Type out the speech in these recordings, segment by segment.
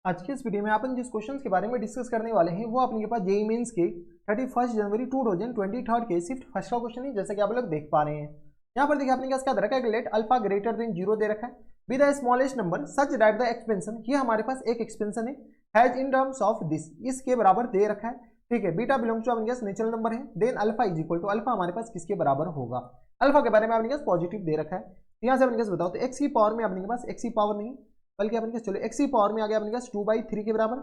आज के इस वीडियो में अपन जिस क्वेश्चंस के बारे में डिस्कस करने वाले हैं वो अपने के पास जेईई मेंस के 31 जनवरी 2023 के शिफ्ट फर्स्ट का क्वेश्चन है, जैसा कि आप लोग देख पा रहे हैं। यहाँ पर देखिए आपने क्या दे रखा है, लेट अल्फा ग्रेटर देन 0 दे रखा है with the smallest number such that the expansion, ये हमारे पास एक एक्सपेंशन है, has in terms of this, इसके बराबर दे रखा है। ठीक है, बीटा बिलोंग्स टू अपने नेचुरल नंबर है, then alpha is equal to alpha हमारे पास किसके बराबर होगा। अल्फा के बारे में अपने पॉजिटिव दे रखा है। यहाँ से अपने बताओ तो एक्स की पावर में अपने के पास एक्स की पावर नहीं बल्कि अपने चलो एक्स की पावर में आ गया अपने पास 2/3 के बराबर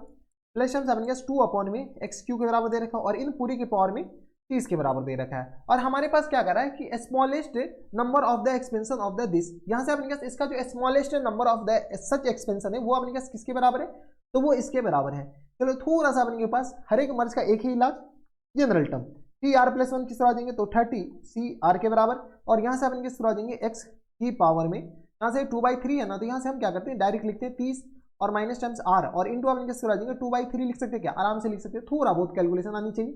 प्लस अपने पास 2 अपॉन में एक्स क्यू के बराबर दे रखा है और इन पूरी की पावर में 30 के बराबर दे रखा है। और हमारे पास क्या कर रहा है कि smallest number of the expansion of the this, यहाँ से अपने पास इसका जो smallest number of the such expansion है वो अपने पास किसके बराबर है, तो वो इसके बराबर है। चलो थोड़ा सा अपने पास हर एक मर्ज का एक ही इलाज, general term T R plus 1 किस तरह आ जाएंगे तो 30 सी आर के बराबर, और यहाँ से अपन किस तरह आ जाएंगे एक्स की पावर में, यहाँ से 2/3 है ना, तो यहाँ से हम क्या करते हैं डायरेक्ट लिखते हैं 30 और माइनस टाइम्स आर और इंटू अपन किस तरह आ जाएंगे 2/3 लिख सकते हैं, क्या आराम से लिख सकते हैं, थोड़ा बहुत कैलकुलेशन आनी चाहिए।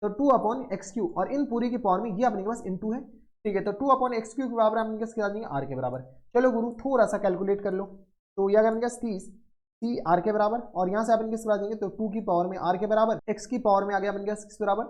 तो 2 अपॉन एक्स क्यू और इन पूरी की पावर में ये अपने के पास इंटू है। ठीक है, तो 2 अपॉन एक्स क्यू के बराबर अपने किस आ जाएंगे आर के बराबर। चलो गुरु थोड़ा सा कैलकुलेट कर लो, तो यह अपने पास 30 सी आर के बराबर और यहाँ से अपन किस आ जाएंगे तो 2 की पावर में आर के बराबर, एक्स की पावर में आ गया अपने पास किस बराबर,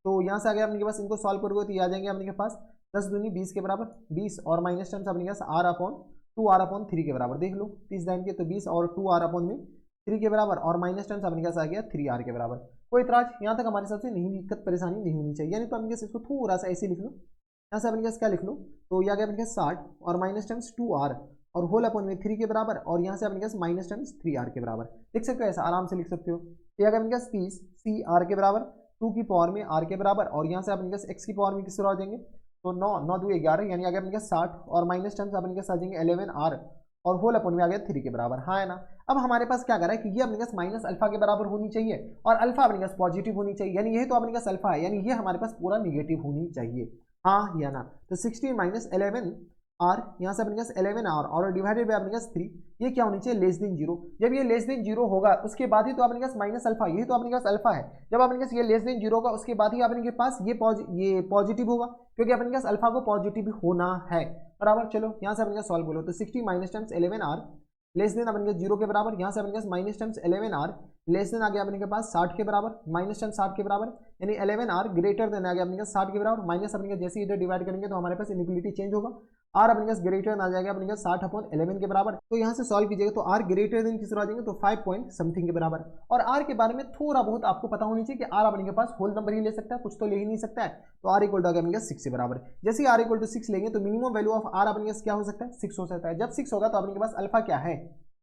तो यहाँ से आ गया अपने के पास, इनको सॉल्व करोगे तो ये आ जाएंगे अपने के पास 10 दूनी 20 के बराबर 20 और माइनस टर्म्स अपने के पास आर अपॉन 2r/3 के बराबर। देख लो 30 दाइन के तो 20 और 2r/3 के बराबर और माइनस टर्म्स अपने के पास आ गया 3r के बराबर। कोई इतराज यहाँ तक हमारे हिसाब से नहीं, दिक्कत परेशानी नहीं होनी चाहिए, यानी तो अपने इसको थोड़ा सा ऐसे लिख लो, यहाँ से अपने पास क्या लिख लो तो ये आ गया अपने पास 60 और माइनस टर्म्स 2r और होल अपॉन में 3 के बराबर और यहाँ से अपने पास माइनस टर्म्स 3r के बराबर। लिख सकते हो ऐसा आराम से लिख सकते हो। ये आ गया अपने पास 30 सी आर के बराबर 2 की पावर में r के बराबर और यहाँ से अपने पास x की पावर में किस तरह आ जाएंगे तो 9 2 11 यानी आ गया अपने पास 60 और माइनस टर्म्स अपने पास आ जाएंगे 11r और होल अपॉन में आ गया 3 के बराबर। हाँ है ना। अब हमारे पास क्या कर रहा है कि ये अपने पास माइनस अल्फा के बराबर होनी चाहिए और अल्फा अपने पास पॉजिटिव होनी चाहिए, यानी यही तो अपने पास अल्फा है, यानी ये हमारे पास पूरा निगेटिव होनी चाहिए। हाँ या ना, तो 16 माइनस 11 आर, यहाँ से अपने पास 11r और डिवाइडेड बाय अपने पास 3, ये क्या होनी चाहिए लेस देन 0। जब ये लेस देन 0 होगा उसके बाद ही तो अपने पास माइनस अल्फा, यही तो अपने पास अल्फा है, जब अपने पास ये लेस देन 0 होगा उसके बाद ही अपने के पास ये पॉजिटिव होगा, क्योंकि अपने पास अल्फा को पॉजिटिव होना है बराबर। चलो यहाँ से अपने पास सॉल्व बोलो तो 60 minus times 11r less then अपने पास 0 के बराबर, यहाँ से अपने पास minus times 11r less than आ गया अपने के पास 60 के बराबर, माइनस टाइम्स 60 के बराबर, यानी 11r ग्रेटर देन आ गया अपने पास 60 के बराबर, माइनस अपने पास जैसे इधर डिवाइड करेंगे तो हमारे पास इनइक्वालिटी चेंज होगा, r अपने पास ग्रेटर देन आ जाएगा अपने पास 60/11 के बराबर। तो यहाँ से सॉल्व कीजिएगा तो r ग्रेटर देन किस तरह आ जाएंगे तो 5 पॉइंट समथिंग के बराबर। और r के बारे में थोड़ा बहुत आपको पता होनी चाहिए कि r अपने के पास होल नंबर ही ले सकता है, कुछ तो ले ही नहीं सकता है, तो r इक्वल टू आ गया अपने पास 6 के बराबर। जैसे ही r इक्वल टू 6 लेंगे तो मिनिमम वैल्यू ऑफ r अपने पास क्या हो सकता है 6 हो सकता है। जब 6 होगा तो अपने के पास अल्फा क्या है,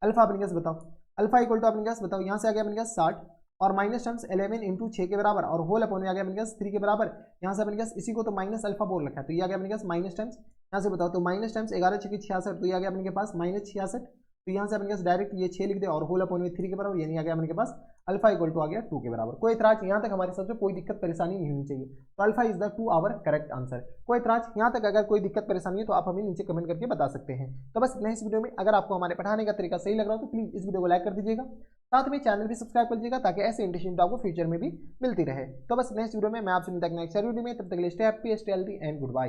अल्फा अपने पास बताओ, अल्फा इक्वल टू अपने पास बताओ, यहाँ से आ गया अपने पास 60 और माइनस टर्म्स 11 इंटू 6 के बराबर और होल अपॉन में आ गया अपने पास 3 के बराबर, यहाँ से अपने पास इसी को तो माइनस अल्फा बोल रखा है, तो ये आ गया अपने पास माइनस टाइम्स, यहाँ से बताओ तो माइनस टाइम्स 11 6 66, तो ये आ गया अपने के पास माइनस 66, तो यहाँ से अपने पास डायरेक्ट ये 6 लिख दे और होल अपॉन में 3 के बराबर, यानी आ गया अपने के पास अल्फा इक्वल टू आ गया 2 के बराबर। कोई इतराज यहाँ तक हमारे हिसाब से कोई दिक्कत परेशानी नहीं होनी चाहिए, तो alpha is the 2 our correct answer. कोई इतराज यहाँ तक अगर कोई दिक्कत परेशानी है तो आप हमें नीचे कमेंट करके बता सकते हैं। तो बस इतना इस वीडियो में, अगर आपको हमारे पढ़ाने का तरीका सही लग रहा हो तो प्लीज इस वीडियो को लाइक कर दीजिएगा, साथ में चैनल भी सब्सक्राइब कर लीजिएगा ताकि ऐसे इंटरेस्टिंग आपको फ्यूचर में भी मिलती रहे। तो बस नेक्स्ट वीडियो में मैं आपसे मिलता हूं नेक्स्ट वीडियो में, तब तक के लिए stay happy stay healthy and good bye.